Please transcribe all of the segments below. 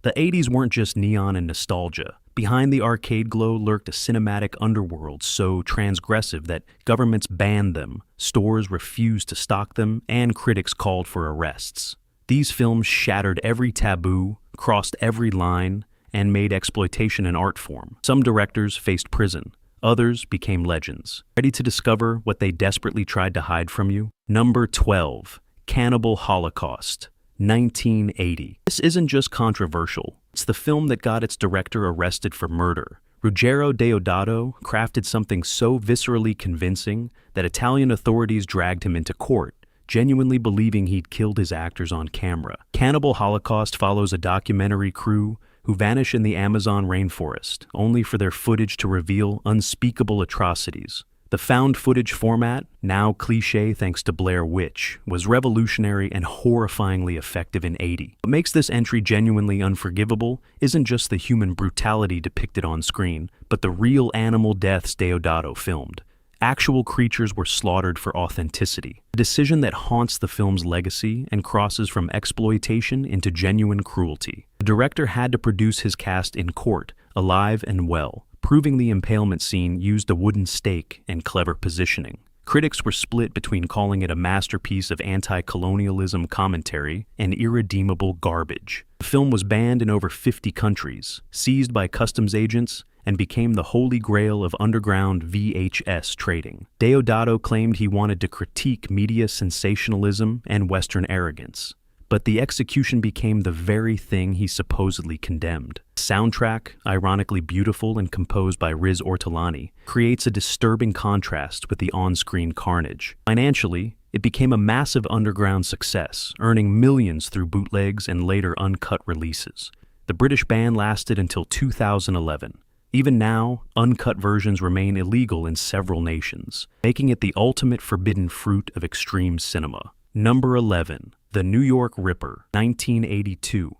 The 80s weren't just neon and nostalgia. Behind the arcade glow lurked a cinematic underworld so transgressive that governments banned them, stores refused to stock them, and critics called for arrests. These films shattered every taboo, crossed every line, and made exploitation an art form. Some directors faced prison. Others became legends. Ready to discover what they desperately tried to hide from you? Number 12. Cannibal Holocaust, 1980. This isn't just controversial. It's the film that got its director arrested for murder. Ruggero Deodato crafted something so viscerally convincing that Italian authorities dragged him into court, genuinely believing he'd killed his actors on camera. Cannibal Holocaust follows a documentary crew who vanish in the Amazon rainforest, only for their footage to reveal unspeakable atrocities. The found footage format, now cliché thanks to Blair Witch, was revolutionary and horrifyingly effective in '80. What makes this entry genuinely unforgivable isn't just the human brutality depicted on screen, but the real animal deaths Deodato filmed. Actual creatures were slaughtered for authenticity, a decision that haunts the film's legacy and crosses from exploitation into genuine cruelty. The director had to produce his cast in court, alive and well, proving the impalement scene used a wooden stake and clever positioning. Critics were split between calling it a masterpiece of anti-colonialism commentary and irredeemable garbage. The film was banned in over 50 countries, seized by customs agents, and became the holy grail of underground VHS trading. Deodato claimed he wanted to critique media sensationalism and Western arrogance, but the execution became the very thing he supposedly condemned. The soundtrack, ironically beautiful and composed by Riz Ortolani, creates a disturbing contrast with the on-screen carnage. Financially, it became a massive underground success, earning millions through bootlegs and later uncut releases. The British ban lasted until 2011. Even now, uncut versions remain illegal in several nations, making it the ultimate forbidden fruit of extreme cinema. Number 11. The New York Ripper, 1982.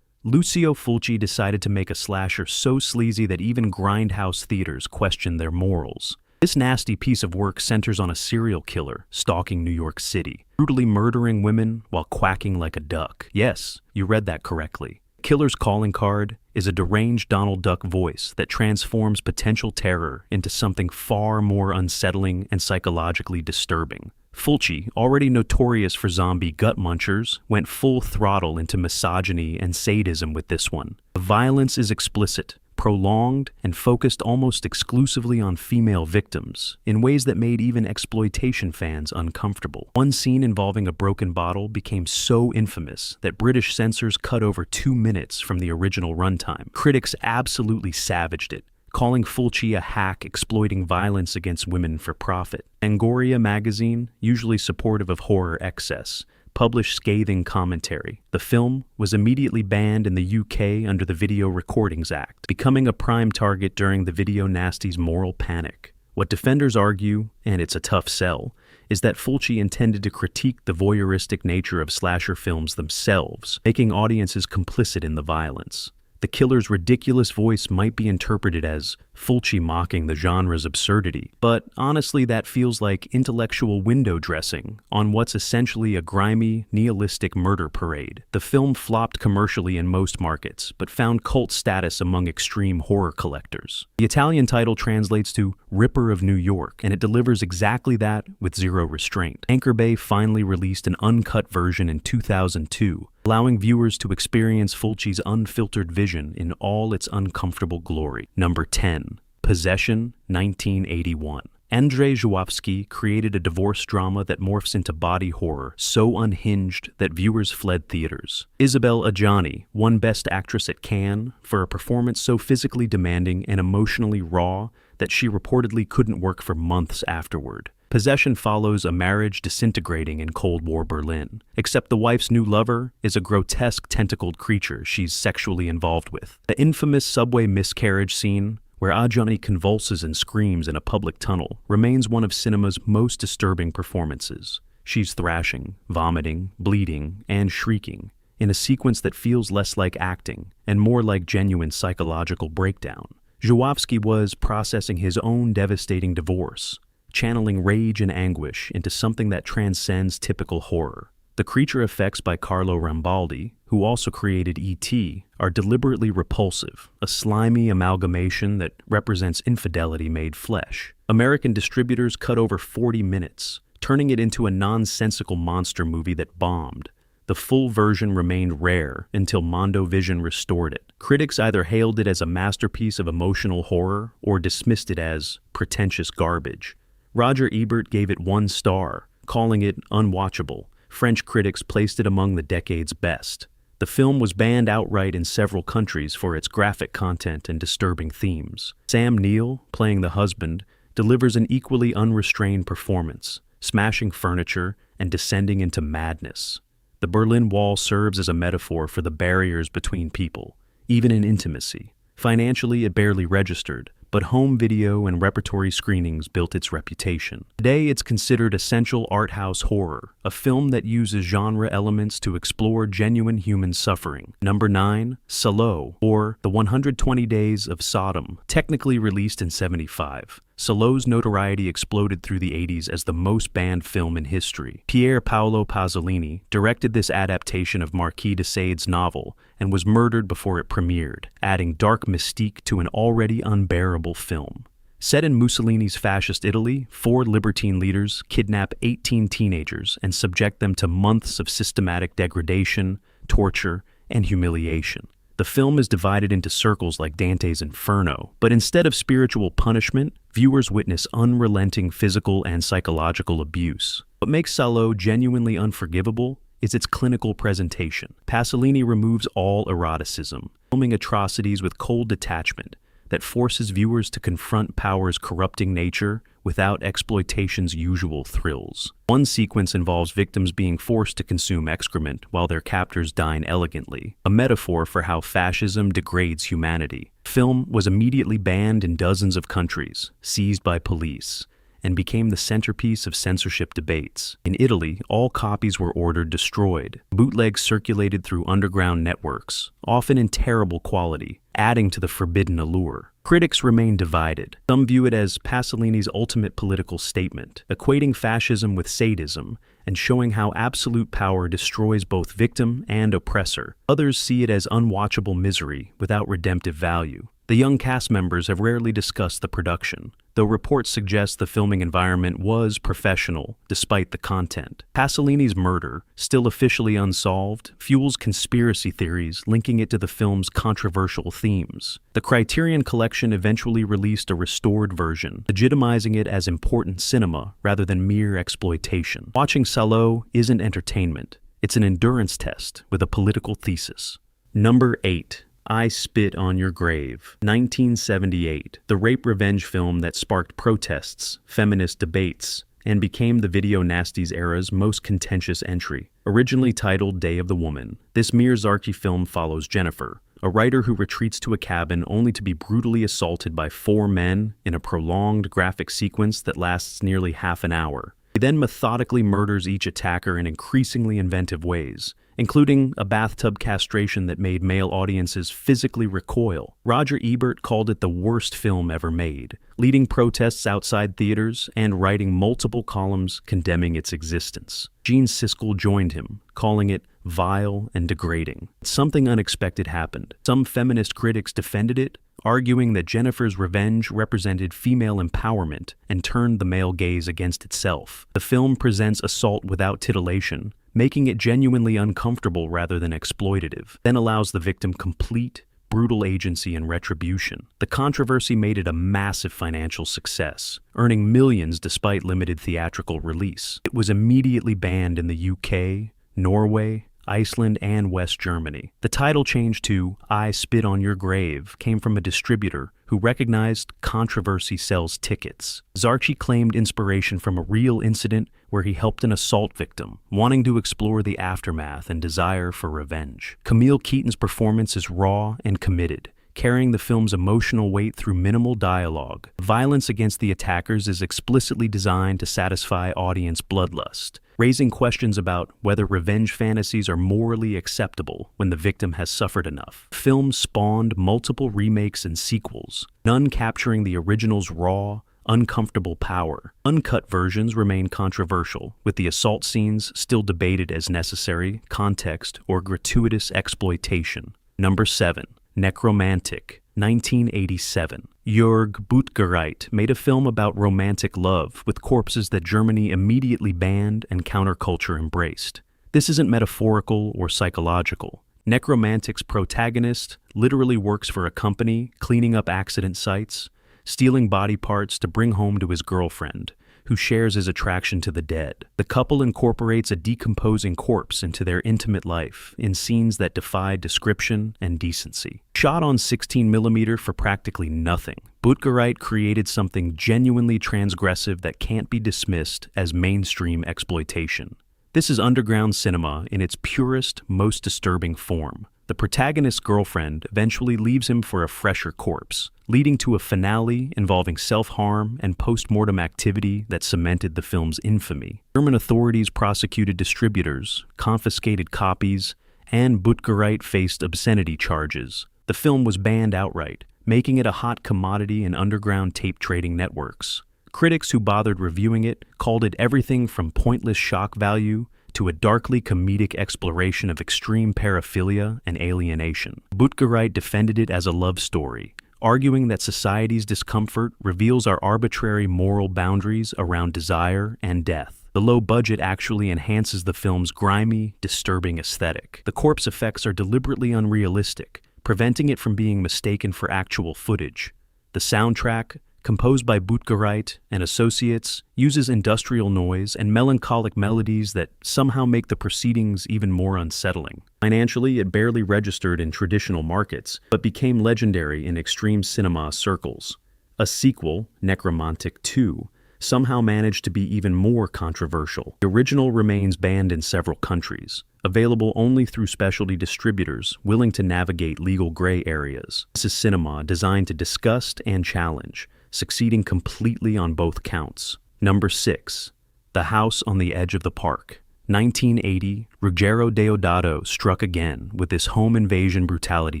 Lucio Fulci decided to make a slasher so sleazy that even grindhouse theaters questioned their morals. This nasty piece of work centers on a serial killer stalking New York City, brutally murdering women while quacking like a duck. Yes, you read that correctly. Killer's calling card is a deranged Donald Duck voice that transforms potential terror into something far more unsettling and psychologically disturbing. Fulci, already notorious for zombie gut munchers, went full throttle into misogyny and sadism with this one. The violence is explicit, prolonged, and focused almost exclusively on female victims, in ways that made even exploitation fans uncomfortable. One scene involving a broken bottle became so infamous that British censors cut over 2 minutes from the original runtime. Critics absolutely savaged it, calling Fulci a hack exploiting violence against women for profit. Fangoria magazine, usually supportive of horror excess, published scathing commentary. The film was immediately banned in the UK under the Video Recordings Act, becoming a prime target during the video nasty's moral panic. What defenders argue, and it's a tough sell, is that Fulci intended to critique the voyeuristic nature of slasher films themselves, making audiences complicit in the violence. The killer's ridiculous voice might be interpreted as Fulci mocking the genre's absurdity, but honestly that feels like intellectual window dressing on what's essentially a grimy, nihilistic murder parade. The film flopped commercially in most markets, but found cult status among extreme horror collectors. The Italian title translates to Ripper of New York, and it delivers exactly that with zero restraint. Anchor Bay finally released an uncut version in 2002, allowing viewers to experience Fulci's unfiltered vision in all its uncomfortable glory. Number 10. Possession, 1981. Andrzej Żuławski created a divorce drama that morphs into body horror so unhinged that viewers fled theaters. Isabelle Adjani won Best Actress at Cannes for a performance so physically demanding and emotionally raw that she reportedly couldn't work for months afterward. Possession follows a marriage disintegrating in Cold War Berlin, except the wife's new lover is a grotesque tentacled creature she's sexually involved with. The infamous subway miscarriage scene, where Adjani convulses and screams in a public tunnel, remains one of cinema's most disturbing performances. She's thrashing, vomiting, bleeding, and shrieking, in a sequence that feels less like acting and more like genuine psychological breakdown. Żuławski was processing his own devastating divorce, channeling rage and anguish into something that transcends typical horror. The creature effects by Carlo Rambaldi, who also created E.T., are deliberately repulsive, a slimy amalgamation that represents infidelity made flesh. American distributors cut over 40 minutes, turning it into a nonsensical monster movie that bombed. The full version remained rare until Mondo Vision restored it. Critics either hailed it as a masterpiece of emotional horror or dismissed it as pretentious garbage. Roger Ebert gave it 1 star, calling it unwatchable. French critics placed it among the decade's best. The film was banned outright in several countries for its graphic content and disturbing themes. Sam Neill, playing the husband, delivers an equally unrestrained performance, smashing furniture and descending into madness. The Berlin Wall serves as a metaphor for the barriers between people, even in intimacy. Financially, it barely registered, but home video and repertory screenings built its reputation. Today, it's considered essential art house horror, a film that uses genre elements to explore genuine human suffering. Number 9, Salo, or The 120 Days of Sodom, technically released in '75. Salo's notoriety exploded through the '80s as the most banned film in history. Pier Paolo Pasolini directed this adaptation of Marquis de Sade's novel and was murdered before it premiered, adding dark mystique to an already unbearable film. Set in Mussolini's fascist Italy, 4 libertine leaders kidnap 18 teenagers and subject them to months of systematic degradation, torture, and humiliation. The film is divided into circles like Dante's Inferno, but instead of spiritual punishment, viewers witness unrelenting physical and psychological abuse. What makes Salo genuinely unforgivable is its clinical presentation. Pasolini removes all eroticism, filming atrocities with cold detachment that forces viewers to confront power's corrupting nature without exploitation's usual thrills. One sequence involves victims being forced to consume excrement while their captors dine elegantly, a metaphor for how fascism degrades humanity. Film was immediately banned in dozens of countries, seized by police, and became the centerpiece of censorship debates. In Italy, all copies were ordered destroyed. Bootlegs circulated through underground networks, often in terrible quality, adding to the forbidden allure. Critics remain divided. Some view it as Pasolini's ultimate political statement, equating fascism with sadism and showing how absolute power destroys both victim and oppressor. Others see it as unwatchable misery without redemptive value. The young cast members have rarely discussed the production, though reports suggest the filming environment was professional despite the content. Pasolini's murder, still officially unsolved, fuels conspiracy theories linking it to the film's controversial themes. The Criterion Collection eventually released a restored version, legitimizing it as important cinema rather than mere exploitation. Watching Salo isn't entertainment, it's an endurance test with a political thesis. Number 8. I Spit on Your Grave, 1978, the rape revenge film that sparked protests, feminist debates, and became the video nasties era's most contentious entry. Originally titled Day of the Woman, this Miyazaki film follows Jennifer, a writer who retreats to a cabin only to be brutally assaulted by 4 men in a prolonged graphic sequence that lasts nearly half an hour. He then methodically murders each attacker in increasingly inventive ways, including a bathtub castration that made male audiences physically recoil. Roger Ebert called it the worst film ever made, leading protests outside theaters and writing multiple columns condemning its existence. Gene Siskel joined him, calling it vile and degrading. Something unexpected happened. Some feminist critics defended it, arguing that Jennifer's revenge represented female empowerment and turned the male gaze against itself. The film presents assault without titillation, making it genuinely uncomfortable rather than exploitative, then allows the victim complete, brutal agency and retribution. The controversy made it a massive financial success, earning millions despite limited theatrical release. It was immediately banned in the UK, Norway, Iceland, and West Germany. The title change to I Spit on Your Grave came from a distributor who recognized controversy sells tickets. Zarchi claimed inspiration from a real incident where he helped an assault victim, wanting to explore the aftermath and desire for revenge. Camille Keaton's performance is raw and committed, carrying the film's emotional weight through minimal dialogue. Violence against the attackers is explicitly designed to satisfy audience bloodlust, raising questions about whether revenge fantasies are morally acceptable when the victim has suffered enough. The film spawned multiple remakes and sequels, none capturing the original's raw, Uncomfortable Power. Uncut versions remain controversial, with the assault scenes still debated as necessary context or gratuitous exploitation. Number 7. Nekromantik, 1987. Jörg Buttgereit made a film about romantic love with corpses that Germany immediately banned and counterculture embraced. This isn't metaphorical or psychological. Nekromantik's protagonist literally works for a company cleaning up accident sites, stealing body parts to bring home to his girlfriend, who shares his attraction to the dead. The couple incorporates a decomposing corpse into their intimate life in scenes that defy description and decency. Shot on 16mm for practically nothing, Buttgereit created something genuinely transgressive that can't be dismissed as mainstream exploitation. This is underground cinema in its purest, most disturbing form. The protagonist's girlfriend eventually leaves him for a fresher corpse, leading to a finale involving self-harm and post-mortem activity that cemented the film's infamy. German authorities prosecuted distributors, confiscated copies, and Buttgereit faced obscenity charges. The film was banned outright, making it a hot commodity in underground tape trading networks. Critics who bothered reviewing it called it everything from pointless shock value to a darkly comedic exploration of extreme paraphilia and alienation. Buttgereit defended it as a love story, arguing that society's discomfort reveals our arbitrary moral boundaries around desire and death. The low budget actually enhances the film's grimy, disturbing aesthetic. The corpse effects are deliberately unrealistic, preventing it from being mistaken for actual footage. The soundtrack, composed by Buttgereit and associates, uses industrial noise and melancholic melodies that somehow make the proceedings even more unsettling. Financially, it barely registered in traditional markets, but became legendary in extreme cinema circles. A sequel, Nekromantik 2, somehow managed to be even more controversial. The original remains banned in several countries, available only through specialty distributors willing to navigate legal gray areas. This is cinema designed to disgust and challenge, succeeding completely on both counts. Number 6. The House on the Edge of the Park. 1980, Ruggero Deodato struck again with this home invasion brutality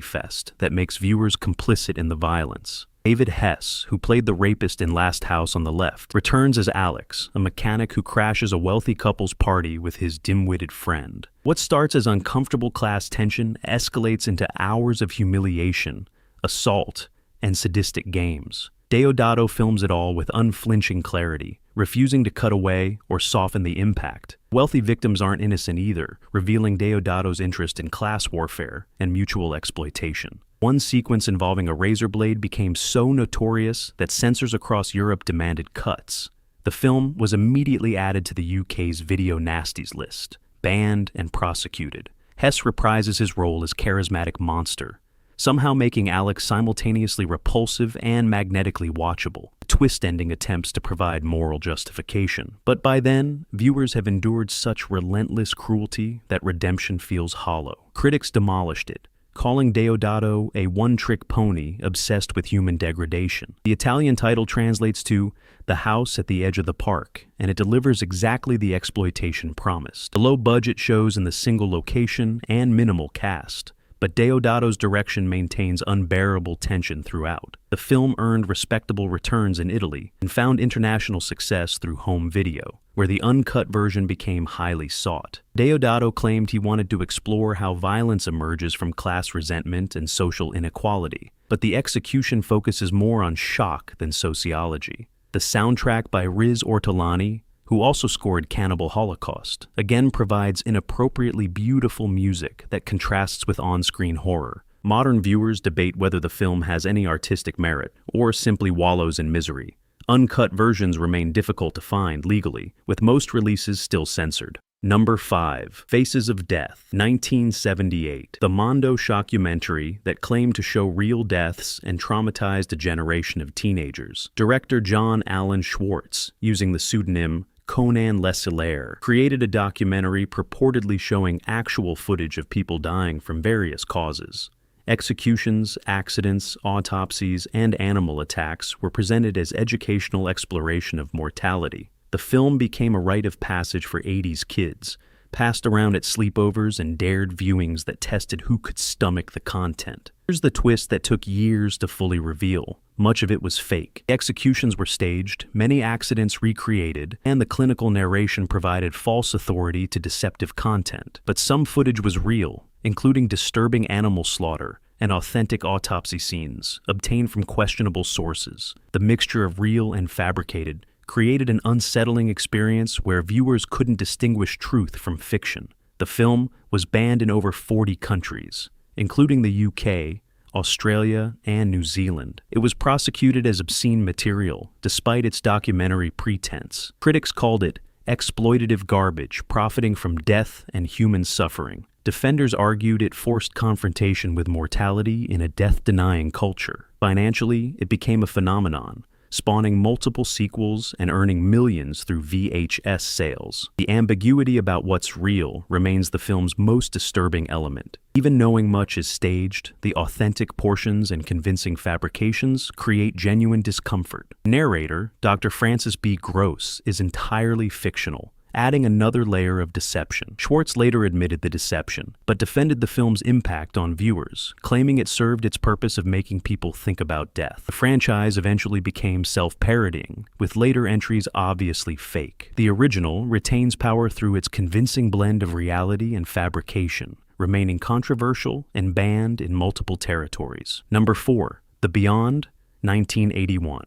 fest that makes viewers complicit in the violence. David Hess, who played the rapist in Last House on the Left, returns as Alex, a mechanic who crashes a wealthy couple's party with his dim-witted friend. What starts as uncomfortable class tension escalates into hours of humiliation, assault, and sadistic games. Deodato films it all with unflinching clarity, refusing to cut away or soften the impact. Wealthy victims aren't innocent either, revealing Deodato's interest in class warfare and mutual exploitation. One sequence involving a razor blade became so notorious that censors across Europe demanded cuts. The film was immediately added to the UK's video nasties list, banned and prosecuted. Hess reprises his role as charismatic monster, somehow making Alex simultaneously repulsive and magnetically watchable. A twist ending attempts to provide moral justification. But by then, viewers have endured such relentless cruelty that redemption feels hollow. Critics demolished it, calling Deodato a one-trick pony obsessed with human degradation. The Italian title translates to The House at the Edge of the Park, and it delivers exactly the exploitation promised. The low budget shows in the single location and minimal cast, but Deodato's direction maintains unbearable tension throughout. The film earned respectable returns in Italy and found international success through home video, where the uncut version became highly sought. Deodato claimed he wanted to explore how violence emerges from class resentment and social inequality, but the execution focuses more on shock than sociology. The soundtrack by Riz Ortolani, who also scored Cannibal Holocaust, again provides inappropriately beautiful music that contrasts with on-screen horror. Modern viewers debate whether the film has any artistic merit or simply wallows in misery. Uncut versions remain difficult to find legally, with most releases still censored. Number 5. Faces of Death, 1978. The Mondo shockumentary that claimed to show real deaths and traumatized a generation of teenagers. Director John Allen Schwartz, using the pseudonym Conan Leslier, created a documentary purportedly showing actual footage of people dying from various causes. Executions, accidents, autopsies, and animal attacks were presented as educational exploration of mortality. The film became a rite of passage for 80s kids, passed around at sleepovers and dared viewings that tested who could stomach the content. Here's the twist that took years to fully reveal. Much of it was fake. The executions were staged, many accidents recreated, and the clinical narration provided false authority to deceptive content. But some footage was real, including disturbing animal slaughter and authentic autopsy scenes obtained from questionable sources. The mixture of real and fabricated created an unsettling experience where viewers couldn't distinguish truth from fiction. The film was banned in over 40 countries, including the UK, Australia, and New Zealand. It was prosecuted as obscene material, despite its documentary pretense. Critics called it exploitative garbage, profiting from death and human suffering. Defenders argued it forced confrontation with mortality in a death-denying culture. Financially, it became a phenomenon, spawning multiple sequels and earning millions through VHS sales. The ambiguity about what's real remains the film's most disturbing element. Even knowing much is staged, the authentic portions and convincing fabrications create genuine discomfort. Narrator, Dr. Francis B. Gross, is entirely fictional, adding another layer of deception. Schwartz later admitted the deception, but defended the film's impact on viewers, claiming it served its purpose of making people think about death. The franchise eventually became self-parodying, with later entries obviously fake. The original retains power through its convincing blend of reality and fabrication, remaining controversial and banned in multiple territories. Number 4. The Beyond, 1981.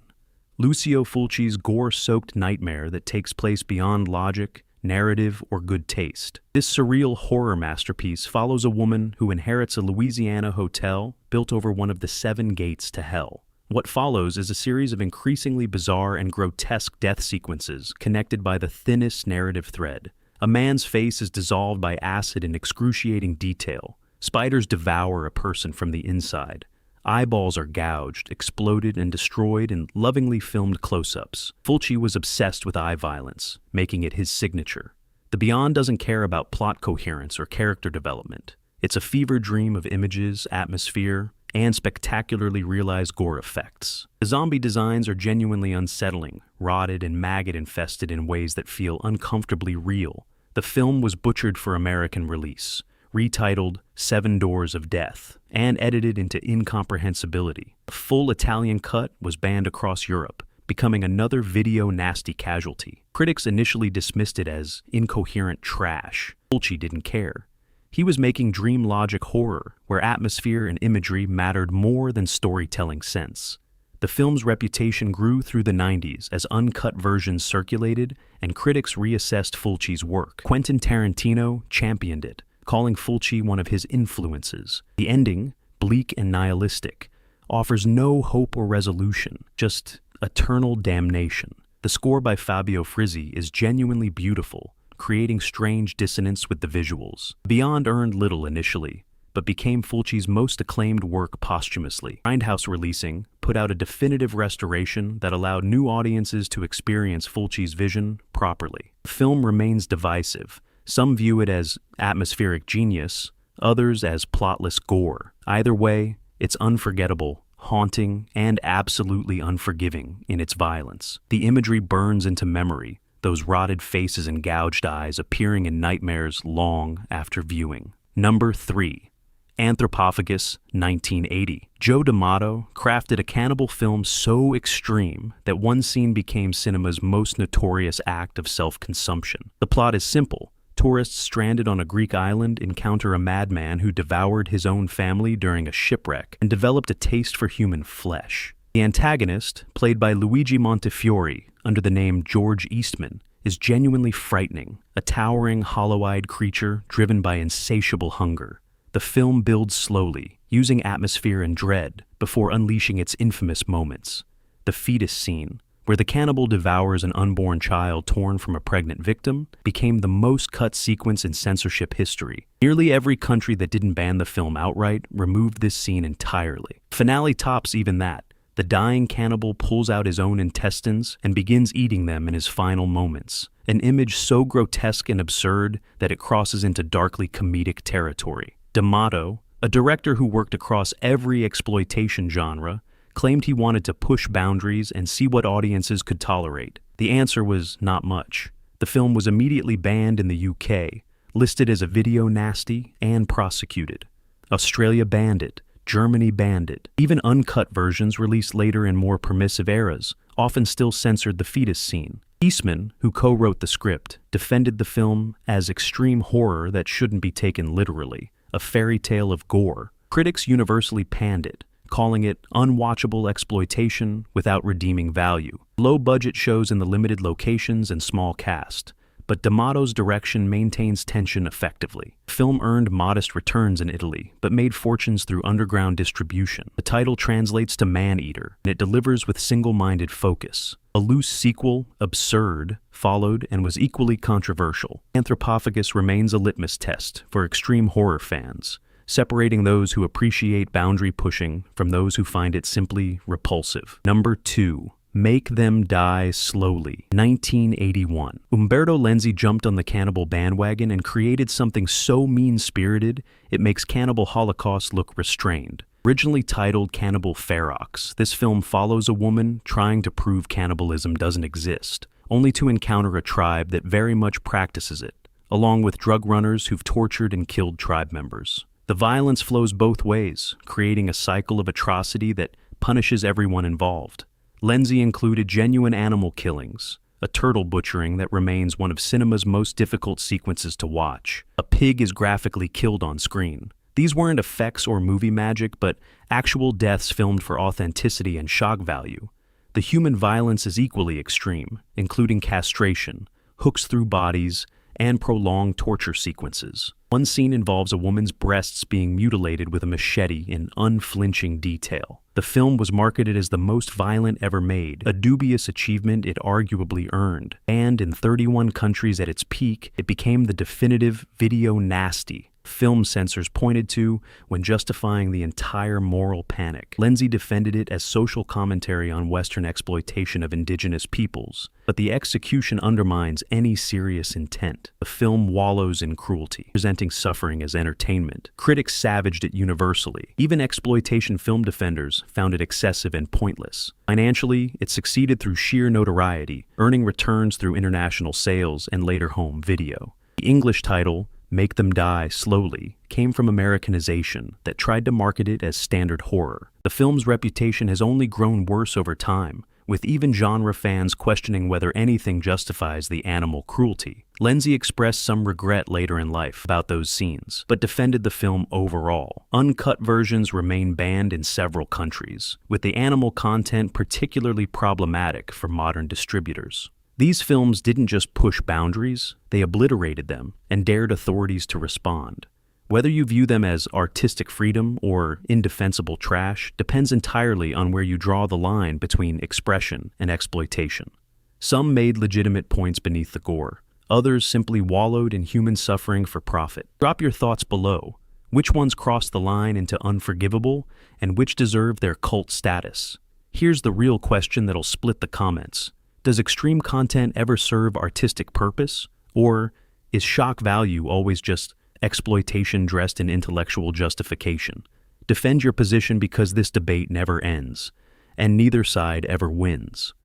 Lucio Fulci's gore-soaked nightmare that takes place beyond logic, narrative, or good taste. This surreal horror masterpiece follows a woman who inherits a Louisiana hotel built over one of the 7 gates to hell. What follows is a series of increasingly bizarre and grotesque death sequences connected by the thinnest narrative thread. A man's face is dissolved by acid in excruciating detail. Spiders devour a person from the inside. Eyeballs are gouged, exploded, and destroyed in lovingly filmed close-ups. Fulci was obsessed with eye violence, making it his signature. The Beyond doesn't care about plot coherence or character development. It's a fever dream of images, atmosphere, and spectacularly realized gore effects. The zombie designs are genuinely unsettling, rotted and maggot-infested in ways that feel uncomfortably real. The film was butchered for American release, retitled 7 Doors of Death, and edited into incomprehensibility. The full Italian cut was banned across Europe, becoming another video nasty casualty. Critics initially dismissed it as incoherent trash. Fulci didn't care. He was making dream logic horror, where atmosphere and imagery mattered more than storytelling sense. The film's reputation grew through the 90s as uncut versions circulated and critics reassessed Fulci's work. Quentin Tarantino championed it, calling Fulci one of his influences. The ending, bleak and nihilistic, offers no hope or resolution, just eternal damnation. The score by Fabio Frizzi is genuinely beautiful, creating strange dissonance with the visuals. Beyond earned little initially, but became Fulci's most acclaimed work posthumously. Grindhouse Releasing put out a definitive restoration that allowed new audiences to experience Fulci's vision properly. The film remains divisive. Some view it as atmospheric genius, others as plotless gore. Either way, it's unforgettable, haunting, and absolutely unforgiving in its violence. The imagery burns into memory, those rotted faces and gouged eyes appearing in nightmares long after viewing. Number 3. Anthropophagus, 1980. Joe D'Amato crafted a cannibal film so extreme that one scene became cinema's most notorious act of self-consumption. The plot is simple. Tourists stranded on a Greek island encounter a madman who devoured his own family during a shipwreck and developed a taste for human flesh. The antagonist, played by Luigi Montefiore under the name George Eastman, is genuinely frightening, a towering, hollow-eyed creature driven by insatiable hunger. The film builds slowly, using atmosphere and dread before unleashing its infamous moments. The fetus scene, where the cannibal devours an unborn child torn from a pregnant victim, became the most cut sequence in censorship history. Nearly every country that didn't ban the film outright removed this scene entirely. Finale tops even that. The dying cannibal pulls out his own intestines and begins eating them in his final moments, an image so grotesque and absurd that it crosses into darkly comedic territory. D'Amato, a director who worked across every exploitation genre, claimed he wanted to push boundaries and see what audiences could tolerate. The answer was not much. The film was immediately banned in the UK, listed as a video nasty and prosecuted. Australia banned it. Germany banned it. Even uncut versions released later in more permissive eras often still censored the fetus scene. Eastman, who co-wrote the script, defended the film as extreme horror that shouldn't be taken literally, a fairy tale of gore. Critics universally panned it, calling it unwatchable exploitation without redeeming value. Low budget shows in the limited locations and small cast, but D'Amato's direction maintains tension effectively. The film earned modest returns in Italy, but made fortunes through underground distribution. The title translates to man-eater, and it delivers with single-minded focus. A loose sequel, Absurd, followed and was equally controversial. Anthropophagus remains a litmus test for extreme horror fans, separating those who appreciate boundary pushing from those who find it simply repulsive. Number 2. Make Them Die Slowly, 1981. Umberto Lenzi jumped on the Cannibal bandwagon and created something so mean-spirited it makes Cannibal Holocaust look restrained. Originally titled Cannibal Ferox, this film follows a woman trying to prove cannibalism doesn't exist, only to encounter a tribe that very much practices it, along with drug runners who've tortured and killed tribe members. The violence flows both ways, creating a cycle of atrocity that punishes everyone involved. Lenzi included genuine animal killings, a turtle butchering that remains one of cinema's most difficult sequences to watch. A pig is graphically killed on screen. These weren't effects or movie magic, but actual deaths filmed for authenticity and shock value. The human violence is equally extreme, including castration, hooks through bodies, and prolonged torture sequences. One scene involves a woman's breasts being mutilated with a machete in unflinching detail. The film was marketed as the most violent ever made, a dubious achievement it arguably earned. And in 31 countries at its peak, it became the definitive video nasty film censors pointed to when justifying the entire moral panic. Lenzi defended it as social commentary on Western exploitation of indigenous peoples, but the execution undermines any serious intent. The film wallows in cruelty, presenting suffering as entertainment. Critics savaged it universally. Even exploitation film defenders found it excessive and pointless. Financially, it succeeded through sheer notoriety, earning returns through international sales and later home video. The English title, Make Them Die Slowly, came from Americanization that tried to market it as standard horror. The film's reputation has only grown worse over time, with even genre fans questioning whether anything justifies the animal cruelty. Lenzi expressed some regret later in life about those scenes, but defended the film overall. Uncut versions remain banned in several countries, with the animal content particularly problematic for modern distributors. These films didn't just push boundaries, they obliterated them and dared authorities to respond. Whether you view them as artistic freedom or indefensible trash depends entirely on where you draw the line between expression and exploitation. Some made legitimate points beneath the gore. Others simply wallowed in human suffering for profit. Drop your thoughts below. Which ones crossed the line into unforgivable and which deserve their cult status? Here's the real question that'll split the comments. Does extreme content ever serve artistic purpose? Or is shock value always just exploitation dressed in intellectual justification? Defend your position because this debate never ends, and neither side ever wins.